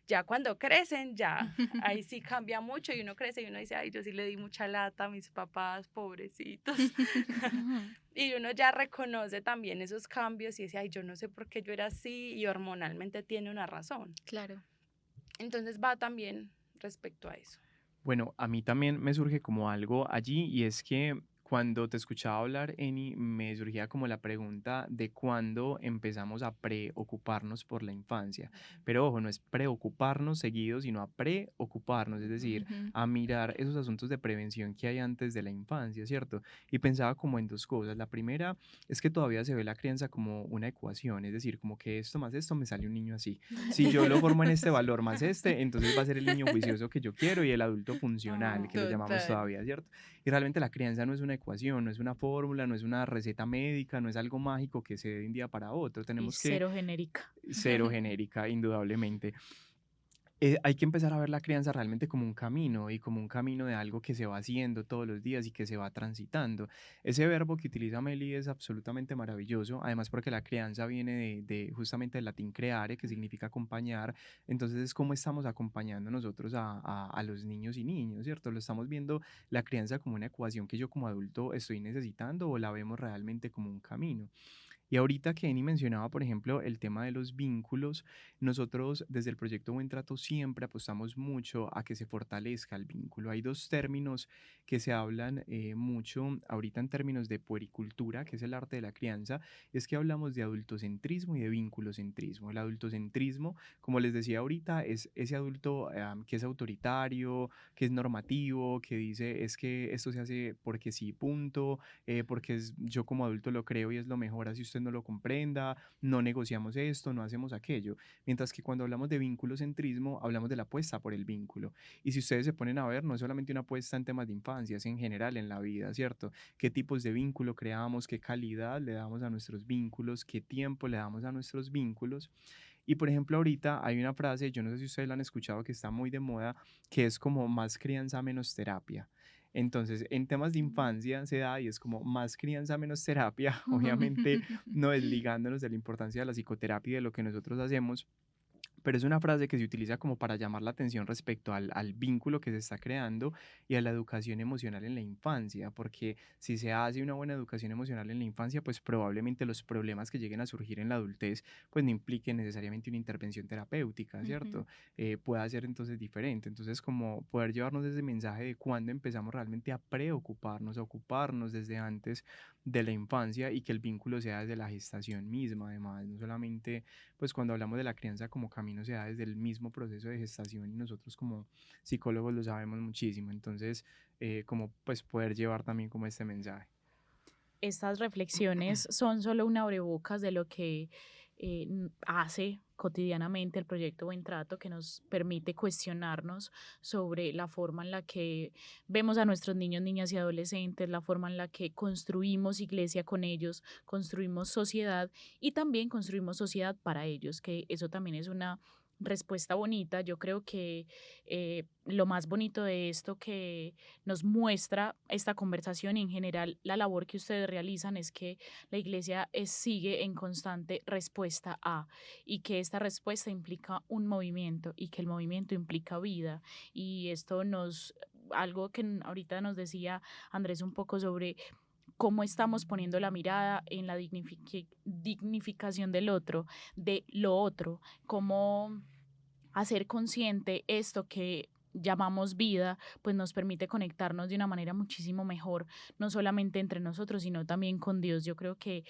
S5: Ya cuando crecen, ya ahí sí cambia mucho y uno crece y uno dice, ay, yo sí le di mucha lata a mis papás, pobrecitos.
S1: Ujú.
S5: Y uno ya reconoce también esos cambios y dice, ay, yo no sé por qué yo era así y hormonalmente tiene una razón.
S3: Claro.
S5: Entonces va también respecto a eso.
S4: Bueno, a mí también me surge como algo allí y es que Cuando te escuchaba hablar, Eni, me surgía como la pregunta de cuándo empezamos a preocuparnos por la infancia. Pero ojo, no es preocuparnos seguido, sino a preocuparnos, es decir,
S3: Ujú.
S4: a mirar esos asuntos de prevención que hay antes de la infancia, ¿cierto? Y pensaba como en dos cosas. La primera es que todavía se ve la crianza como una ecuación, es decir, como que esto más esto me sale un niño así. Si yo lo formo en este valor más este, entonces va a ser el niño juicioso que yo quiero y el adulto funcional, que lo llamamos
S3: Total.
S4: todavía, ¿cierto? Y realmente la crianza no es una ecuación, no es una fórmula, no es una receta médica, no es algo mágico que se dé de un día para otro.
S1: Y
S4: Tenemos que
S1: cero genérica.
S4: cero genérica, indudablemente. Hay que empezar a ver la crianza realmente como un camino y como un camino de algo que se va haciendo todos los días y que se va transitando. Ese verbo que utiliza Meli es absolutamente maravilloso, además porque la crianza viene de justamente del latín creare, que significa acompañar. Entonces es cómo estamos acompañando nosotros a los niños y niños, ¿cierto? Lo estamos viendo la crianza como una ecuación que yo como adulto estoy necesitando o la vemos realmente como un camino. Y ahorita que Eni mencionaba, por ejemplo, el tema de los vínculos, nosotros desde el proyecto Buen Trato siempre apostamos mucho a que se fortalezca el vínculo. Hay dos términos que se hablan mucho ahorita en términos de puericultura, que es el arte de la crianza, es que hablamos de adultocentrismo y de vinculocentrismo. El adultocentrismo, como les decía ahorita, es ese adulto que es autoritario, que es normativo, que dice es que esto se hace porque sí, punto, porque yo como adulto lo creo y es lo mejor, así usted no lo comprenda, no negociamos esto, no hacemos aquello. Mientras que cuando hablamos de vinculocentrismo, hablamos de la apuesta por el vínculo. Y si ustedes se ponen a ver, no es solamente una apuesta en temas de infancia, es en general en la vida, ¿cierto? ¿Qué tipos de vínculo creamos? ¿Qué calidad le damos a nuestros vínculos? ¿Qué tiempo le damos a nuestros vínculos? Y por ejemplo, ahorita hay una frase, yo no sé si ustedes la han escuchado, que está muy de moda, que es como más crianza, menos terapia. Entonces, en temas de infancia se da y es como más crianza, menos terapia, obviamente no desligándonos de la importancia de la psicoterapia y de lo que nosotros hacemos, pero es una frase que se utiliza como para llamar la atención respecto al vínculo que se está creando y a la educación emocional en la infancia, porque si se hace una buena educación emocional en la infancia, pues probablemente los problemas que lleguen a surgir en la adultez, pues no impliquen necesariamente una intervención terapéutica,
S3: Ujú.
S4: ¿cierto? Pueda ser entonces diferente. Entonces, como poder llevarnos ese mensaje de cuándo empezamos realmente a preocuparnos, a ocuparnos desde antes de la infancia y que el vínculo sea desde la gestación misma, además, no solamente pues cuando hablamos de la crianza como camino se da desde el mismo proceso de gestación y nosotros como psicólogos lo sabemos muchísimo, entonces como pues poder llevar también como este mensaje.
S1: Estas reflexiones son solo un abrebocas de lo que hace cotidianamente el proyecto Buen Trato, que nos permite cuestionarnos sobre la forma en la que vemos a nuestros niños, niñas y adolescentes, la forma en la que construimos iglesia con ellos, construimos sociedad y también construimos sociedad para ellos, que eso también es una respuesta bonita. Yo creo que lo más bonito de esto que nos muestra esta conversación y en general la labor que ustedes realizan es que la iglesia sigue en constante respuesta a y que esta respuesta implica un movimiento y que el movimiento implica vida y esto nos algo que ahorita nos decía Andrés un poco sobre cómo estamos poniendo la mirada en la dignificación del otro, de lo otro, cómo hacer consciente esto que llamamos vida, pues nos permite conectarnos de una manera muchísimo mejor, no solamente entre nosotros, sino también con Dios. Yo creo que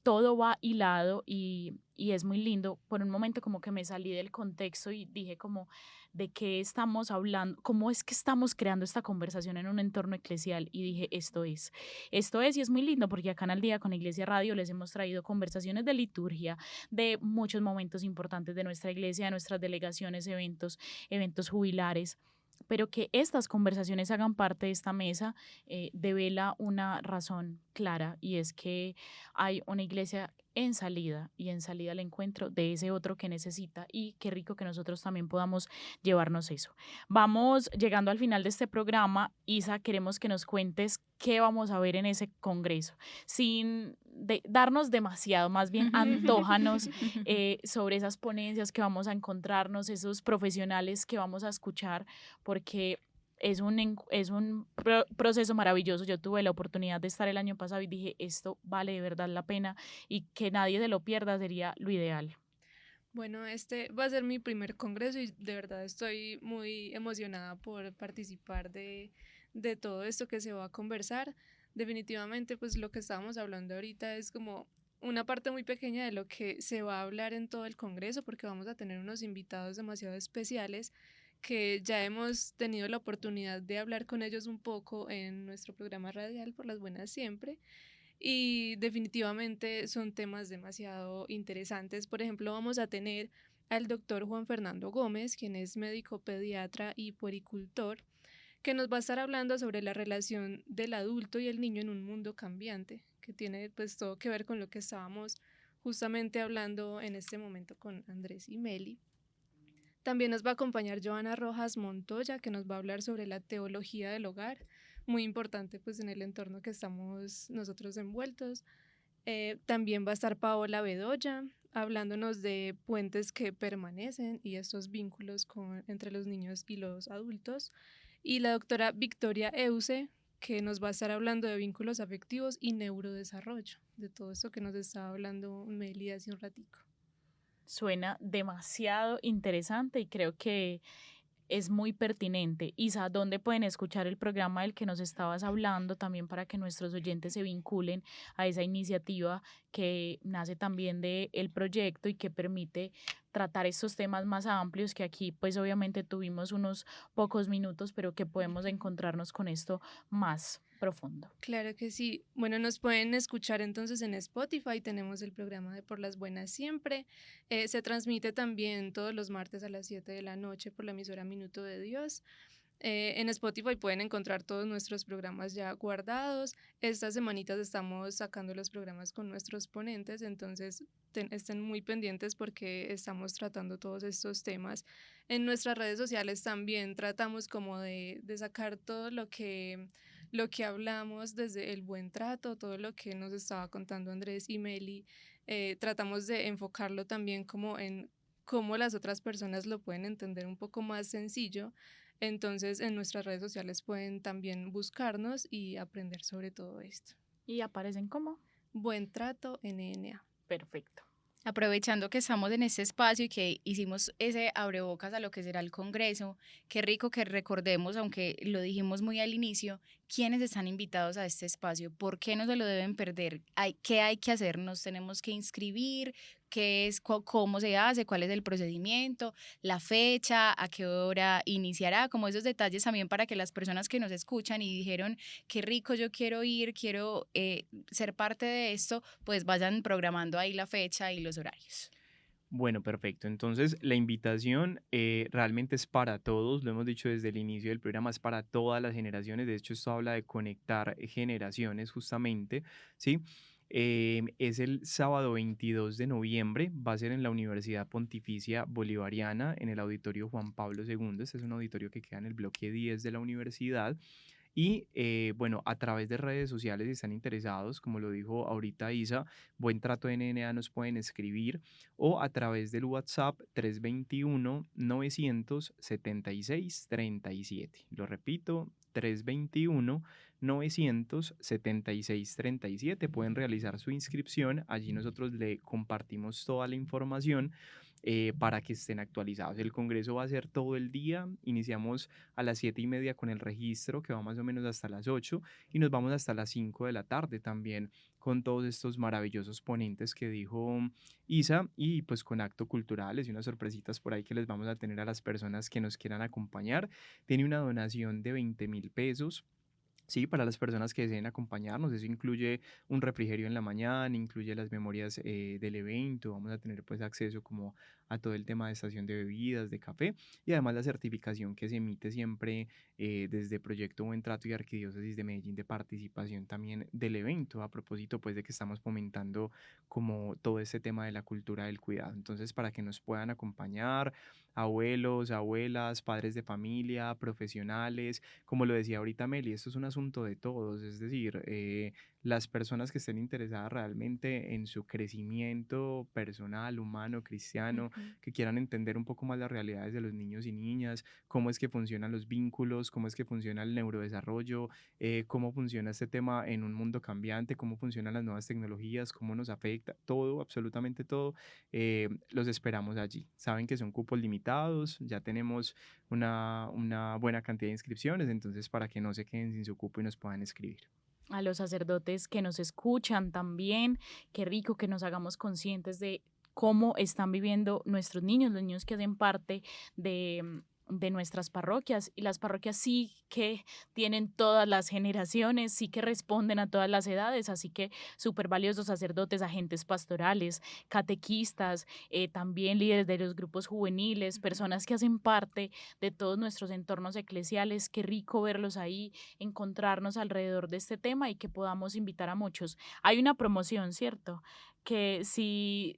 S1: todo va hilado y es muy lindo. Por un momento como que me salí del contexto y dije como de qué estamos hablando, cómo es que estamos creando esta conversación en un entorno eclesial y dije esto es y es muy lindo porque acá en Al Día con Iglesia Radio les hemos traído conversaciones de liturgia, de muchos momentos importantes de nuestra iglesia, de nuestras delegaciones, eventos jubilares, pero que estas conversaciones hagan parte de esta mesa devela una razón clara y es que hay una iglesia en salida y en salida al encuentro de ese otro que necesita y qué rico que nosotros también podamos llevarnos eso. Vamos llegando al final de este programa. Isa, queremos que nos cuentes qué vamos a ver en ese congreso, sin darnos demasiado, más bien antójanos sobre esas ponencias que vamos a encontrarnos, esos profesionales que vamos a escuchar, porque es un proceso maravilloso. Yo tuve la oportunidad de estar el año pasado y dije, esto vale de verdad la pena y que nadie se lo pierda sería lo ideal.
S6: Bueno, este va a ser mi primer congreso y de verdad estoy muy emocionada por participar de todo esto que se va a conversar. definitivamente pues lo que estábamos hablando ahorita es como una parte muy pequeña de lo que se va a hablar en todo el Congreso, porque vamos a tener unos invitados demasiado especiales que ya hemos tenido la oportunidad de hablar con ellos un poco en nuestro programa radial Por las Buenas Siempre. Y definitivamente son temas demasiado interesantes. Por ejemplo, vamos a tener al doctor Juan Fernando Gómez, quien es médico pediatra y puericultor, que nos va a estar hablando sobre la relación del adulto y el niño en un mundo cambiante, que tiene pues todo que ver con lo que estábamos justamente hablando en este momento con Andrés y Meli. También nos va a acompañar Joana Rojas Montoya, que nos va a hablar sobre la teología del hogar, muy importante pues en el entorno que estamos nosotros envueltos. También va a estar Paola Bedoya, hablándonos de puentes que permanecen y estos vínculos entre los niños y los adultos. Y la doctora Victoria Euse, que nos va a estar hablando de vínculos afectivos y neurodesarrollo, de todo esto que nos estaba hablando Meli hace un ratico.
S1: Suena demasiado interesante y creo que es muy pertinente. Isa, ¿dónde pueden escuchar el programa del que nos estabas hablando también para que nuestros oyentes se vinculen a esa iniciativa que nace también del proyecto y que permite tratar estos temas más amplios que aquí pues obviamente tuvimos unos pocos minutos, pero que podemos encontrarnos con esto más profundo?
S6: Claro que sí. Bueno, nos pueden escuchar entonces en Spotify. Tenemos el programa de Por las Buenas Siempre. Se transmite también todos los martes a las 7 de la noche por la emisora Minuto de Dios. En Spotify pueden encontrar todos nuestros programas ya guardados. Estas semanitas estamos sacando los programas con nuestros ponentes, entonces estén muy pendientes porque estamos tratando todos estos temas. En nuestras redes sociales también tratamos como de sacar todo lo que hablamos desde el buen trato, todo lo que nos estaba contando Andrés y Meli. Tratamos de enfocarlo también como en cómo las otras personas lo pueden entender un poco más sencillo. Entonces, en nuestras redes sociales pueden también buscarnos y aprender sobre todo esto.
S1: ¿Y aparecen como?
S6: Buen Trato NNA.
S1: Perfecto.
S3: Aprovechando que estamos en este espacio y que hicimos ese abrebocas a lo que será el Congreso, qué rico que recordemos, aunque lo dijimos muy al inicio, quiénes están invitados a este espacio, por qué no se lo deben perder, qué hay que hacer, nos tenemos que inscribir, qué es, cómo se hace, cuál es el procedimiento, la fecha, a qué hora iniciará, como esos detalles también para que las personas que nos escuchan y dijeron, qué rico, yo quiero ir, quiero ser parte de esto, pues vayan programando ahí la fecha y los horarios.
S4: Bueno, perfecto. Entonces, la invitación realmente es para todos, lo hemos dicho desde el inicio del programa, es para todas las generaciones. De hecho, esto habla de conectar generaciones justamente, ¿sí? Es el sábado 22 de noviembre, va a ser en la Universidad Pontificia Bolivariana, en el Auditorio Juan Pablo II. Este es un auditorio que queda en el bloque 10 de la universidad. Y bueno, a través de redes sociales, si están interesados, como lo dijo ahorita Isa, Buen Trato NNA nos pueden escribir, o a través del WhatsApp 321-976-37. Lo repito, 321-976-37. Pueden realizar su inscripción. Allí nosotros le compartimos toda la información para que estén actualizados. El congreso va a ser todo el día. Iniciamos a las 7:30 con el registro, que va más o menos hasta las 8, y nos vamos hasta las 5 de la tarde también con todos estos maravillosos ponentes que dijo Isa, y pues con actos culturales y unas sorpresitas por ahí que les vamos a tener a las personas que nos quieran acompañar. Tiene una donación de 20.000 pesos. Sí, para las personas que deseen acompañarnos, eso incluye un refrigerio en la mañana, incluye las memorias del evento, vamos a tener pues acceso como a todo el tema de estación de bebidas, de café, y además la certificación que se emite siempre desde Proyecto Buen Trato y Arquidiócesis de Medellín de participación también del evento, a propósito pues de que estamos fomentando como todo este tema de la cultura del cuidado. Entonces, para que nos puedan acompañar abuelos, abuelas, padres de familia, profesionales, como lo decía ahorita Meli, esto es un asunto de todos, es decir, las personas que estén interesadas realmente en su crecimiento personal, humano, cristiano, que quieran entender un poco más las realidades de los niños y niñas, cómo es que funcionan los vínculos, cómo es que funciona el neurodesarrollo, cómo funciona este tema en un mundo cambiante, cómo funcionan las nuevas tecnologías, cómo nos afecta, todo, absolutamente todo, los esperamos allí. Saben que son cupos limitados, ya tenemos una buena cantidad de inscripciones, entonces para que no se queden sin su cupo y nos puedan escribir.
S1: a los sacerdotes que nos escuchan también. Qué rico que nos hagamos conscientes de cómo están viviendo nuestros niños, los niños que hacen parte de nuestras parroquias, y las parroquias sí que tienen todas las generaciones, sí que responden a todas las edades, así que súper valiosos sacerdotes, agentes pastorales, catequistas, también líderes de los grupos juveniles, personas que hacen parte de todos nuestros entornos eclesiales. Qué rico verlos ahí, encontrarnos alrededor de este tema y que podamos invitar a muchos. Hay una promoción, ¿cierto? Que si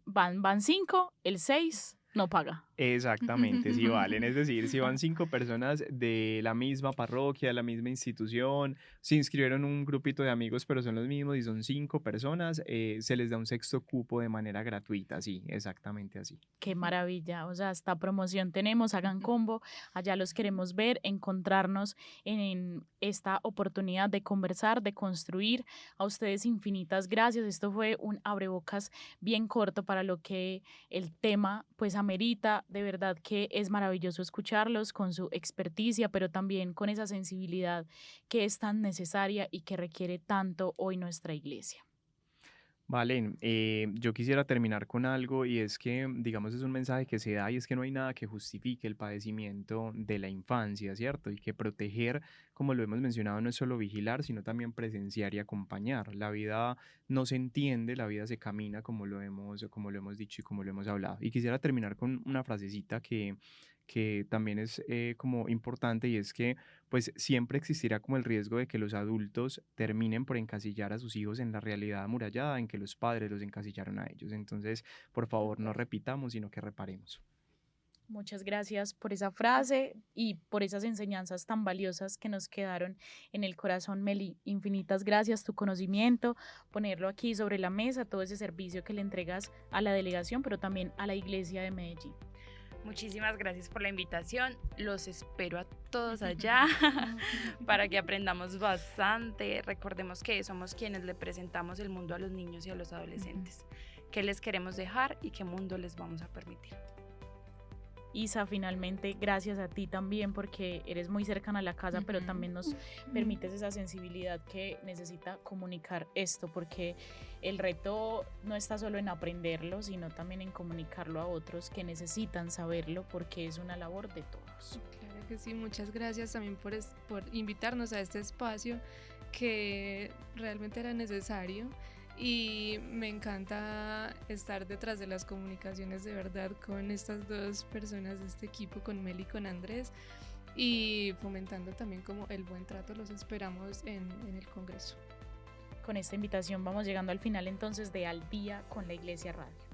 S1: van 5, el 6 no paga.
S4: Exactamente, sí valen. Es decir, si van 5 personas de la misma parroquia, de la misma institución, se inscribieron un grupito de amigos, pero son los mismos y son 5 personas, se les da un sexto cupo de manera gratuita. Sí, exactamente así.
S1: Qué maravilla, o sea, esta promoción tenemos, hagan combo, allá los queremos ver, encontrarnos en esta oportunidad de conversar, de construir. A ustedes infinitas gracias, esto fue un abrebocas bien corto para lo que el tema pues amerita. De verdad que es maravilloso escucharlos con su experticia, pero también con esa sensibilidad que es tan necesaria y que requiere tanto hoy nuestra iglesia.
S4: Vale, yo quisiera terminar con algo y es que, digamos, es un mensaje que se da y es que no hay nada que justifique el padecimiento de la infancia, ¿cierto? Y que proteger, como lo hemos mencionado, no es solo vigilar, sino también presenciar y acompañar. La vida no se entiende, la vida se camina, como lo hemos dicho y como lo hemos hablado. Y quisiera terminar con una frasecita que también es como importante, y es que pues siempre existirá como el riesgo de que los adultos terminen por encasillar a sus hijos en la realidad amurallada en que los padres los encasillaron a ellos. Entonces, por favor, no repitamos, sino que reparemos.
S1: Muchas gracias por esa frase y por esas enseñanzas tan valiosas que nos quedaron en el corazón, Meli. Infinitas gracias, tu conocimiento, ponerlo aquí sobre la mesa, todo ese servicio que le entregas a la delegación, pero también a la Iglesia de Medellín.
S5: Muchísimas gracias por la invitación. Los espero a todos allá para que aprendamos bastante. Recordemos que somos quienes le presentamos el mundo a los niños y a los adolescentes. ¿Qué les queremos dejar y qué mundo les vamos a permitir?
S1: Isa, finalmente, gracias a ti también porque eres muy cercana a la casa, pero también nos permites esa sensibilidad que necesita comunicar esto, porque el reto no está solo en aprenderlo, sino también en comunicarlo a otros que necesitan saberlo, porque es una labor de todos.
S6: Claro que sí, muchas gracias también por invitarnos a este espacio que realmente era necesario. Y me encanta estar detrás de las comunicaciones de verdad con estas dos personas de este equipo, con Meli y con Andrés, y fomentando también como el buen trato. Los esperamos en el Congreso.
S1: Con esta invitación vamos llegando al final entonces de Al Día con la Iglesia Radio.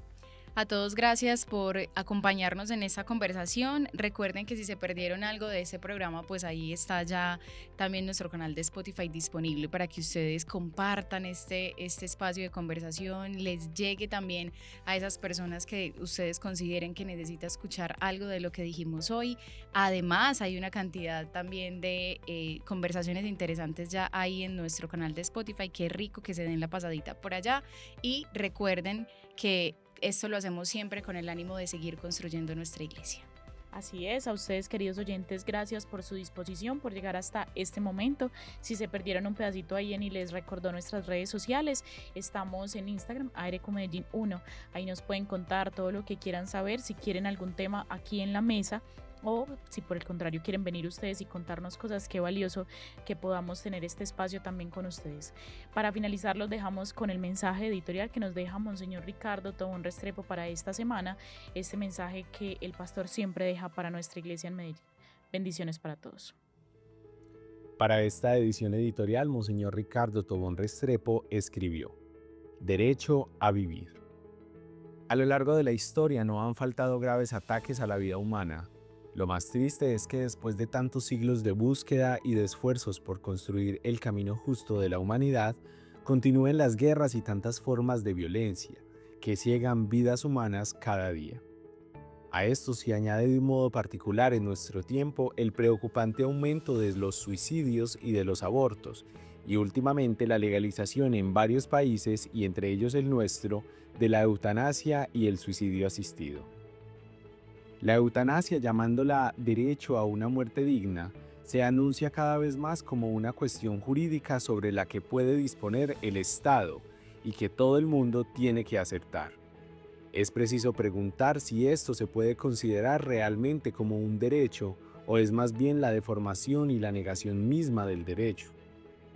S3: A todos gracias por acompañarnos en esta conversación. Recuerden que si se perdieron algo de ese programa, pues ahí está ya también nuestro canal de Spotify disponible para que ustedes compartan este espacio de conversación, les llegue también a esas personas que ustedes consideren que necesitan escuchar algo de lo que dijimos hoy. Además, hay una cantidad también de conversaciones interesantes ya ahí en nuestro canal de Spotify. Qué rico que se den la pasadita por allá. Y recuerden que esto lo hacemos siempre con el ánimo de seguir construyendo nuestra iglesia.
S1: Así es, a ustedes queridos oyentes, gracias por su disposición, por llegar hasta este momento. Si se perdieron un pedacito ahí y les recordó nuestras redes sociales, estamos en Instagram, Medellín 1. Ahí nos pueden contar todo lo que quieran saber, si quieren algún tema aquí en la mesa, o si por el contrario quieren venir ustedes y contarnos cosas. Qué valioso que podamos tener este espacio también con ustedes. Para finalizar, los dejamos con el mensaje editorial que nos deja Monseñor Ricardo Tobón Restrepo para esta semana, este mensaje que el pastor siempre deja para nuestra iglesia en Medellín. Bendiciones para todos.
S7: Para esta edición editorial, Monseñor Ricardo Tobón Restrepo escribió: Derecho a vivir. A lo largo de la historia no han faltado graves ataques a la vida humana. Lo más triste es que después de tantos siglos de búsqueda y de esfuerzos por construir el camino justo de la humanidad, continúen las guerras y tantas formas de violencia que ciegan vidas humanas cada día. A esto se añade de un modo particular en nuestro tiempo el preocupante aumento de los suicidios y de los abortos, y últimamente la legalización en varios países, y entre ellos el nuestro, de la eutanasia y el suicidio asistido. La eutanasia, llamándola derecho a una muerte digna, se anuncia cada vez más como una cuestión jurídica sobre la que puede disponer el Estado y que todo el mundo tiene que aceptar. Es preciso preguntar si esto se puede considerar realmente como un derecho o es más bien la deformación y la negación misma del derecho.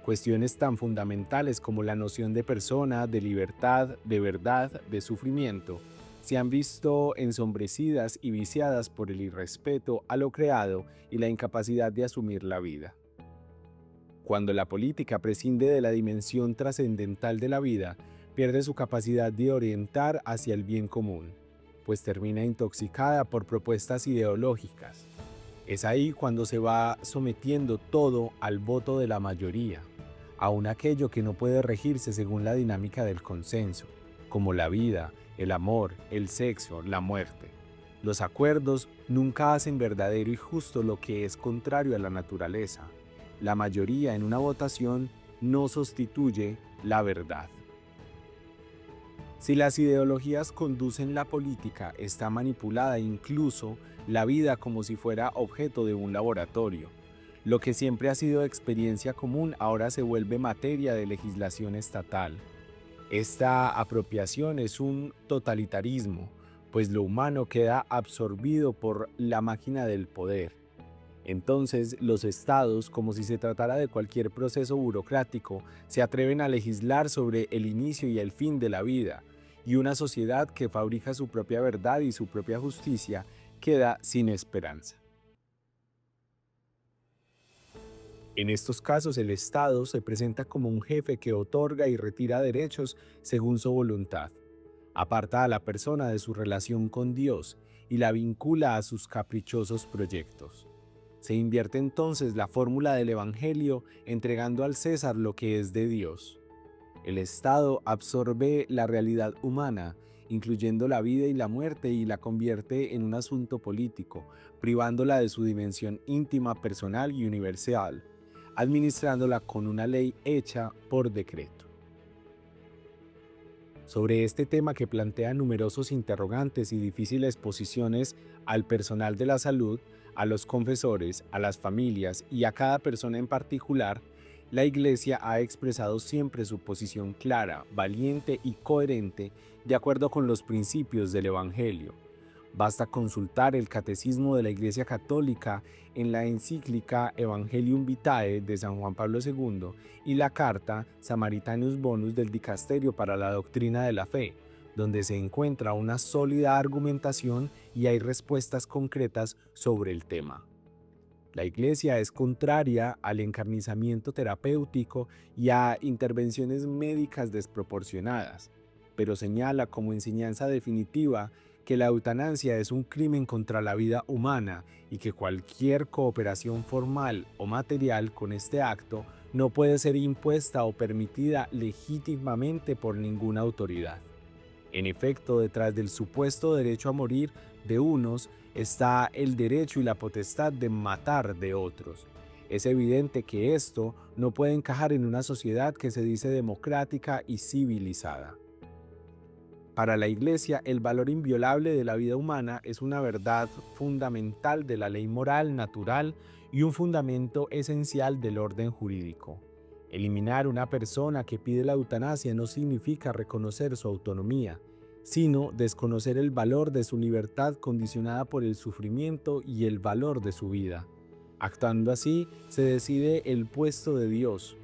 S7: Cuestiones tan fundamentales como la noción de persona, de libertad, de verdad, de sufrimiento, se han visto ensombrecidas y viciadas por el irrespeto a lo creado y la incapacidad de asumir la vida. Cuando la política prescinde de la dimensión trascendental de la vida, pierde su capacidad de orientar hacia el bien común, pues termina intoxicada por propuestas ideológicas. Es ahí cuando se va sometiendo todo al voto de la mayoría, aun aquello que no puede regirse según la dinámica del consenso, como la vida, el amor, el sexo, la muerte. Los acuerdos nunca hacen verdadero y justo lo que es contrario a la naturaleza. La mayoría en una votación no sustituye la verdad. Si las ideologías conducen la política, está manipulada incluso la vida como si fuera objeto de un laboratorio. Lo que siempre ha sido experiencia común ahora se vuelve materia de legislación estatal. Esta apropiación es un totalitarismo, pues lo humano queda absorbido por la máquina del poder. Entonces, los estados, como si se tratara de cualquier proceso burocrático, se atreven a legislar sobre el inicio y el fin de la vida, y una sociedad que fabrica su propia verdad y su propia justicia queda sin esperanza. En estos casos, el Estado se presenta como un jefe que otorga y retira derechos según su voluntad. Aparta a la persona de su relación con Dios y la vincula a sus caprichosos proyectos. Se invierte entonces la fórmula del Evangelio entregando al César lo que es de Dios. El Estado absorbe la realidad humana, incluyendo la vida y la muerte, y la convierte en un asunto político, privándola de su dimensión íntima, personal y universal, administrándola con una ley hecha por decreto. Sobre este tema, que plantea numerosos interrogantes y difíciles posiciones al personal de la salud, a los confesores, a las familias y a cada persona en particular, la Iglesia ha expresado siempre su posición clara, valiente y coherente de acuerdo con los principios del Evangelio. Basta consultar el Catecismo de la Iglesia Católica en la encíclica Evangelium Vitae de San Juan Pablo II y la carta Samaritanus Bonus del Dicasterio para la Doctrina de la Fe, donde se encuentra una sólida argumentación y hay respuestas concretas sobre el tema. La Iglesia es contraria al encarnizamiento terapéutico y a intervenciones médicas desproporcionadas, pero señala como enseñanza definitiva que la eutanasia es un crimen contra la vida humana y que cualquier cooperación formal o material con este acto no puede ser impuesta o permitida legítimamente por ninguna autoridad. En efecto, detrás del supuesto derecho a morir de unos está el derecho y la potestad de matar de otros. Es evidente que esto no puede encajar en una sociedad que se dice democrática y civilizada. Para la Iglesia, el valor inviolable de la vida humana es una verdad fundamental de la ley moral natural y un fundamento esencial del orden jurídico. Eliminar una persona que pide la eutanasia no significa reconocer su autonomía, sino desconocer el valor de su libertad condicionada por el sufrimiento y el valor de su vida. Actuando así, se decide el puesto de Dios.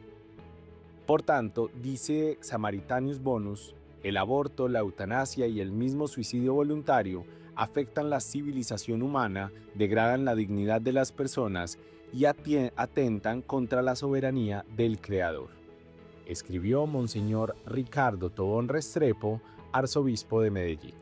S7: Por tanto, dice Samaritanus Bonus, el aborto, la eutanasia y el mismo suicidio voluntario afectan la civilización humana, degradan la dignidad de las personas y atentan contra la soberanía del Creador. Escribió Monseñor Ricardo Tobón Restrepo, arzobispo de Medellín.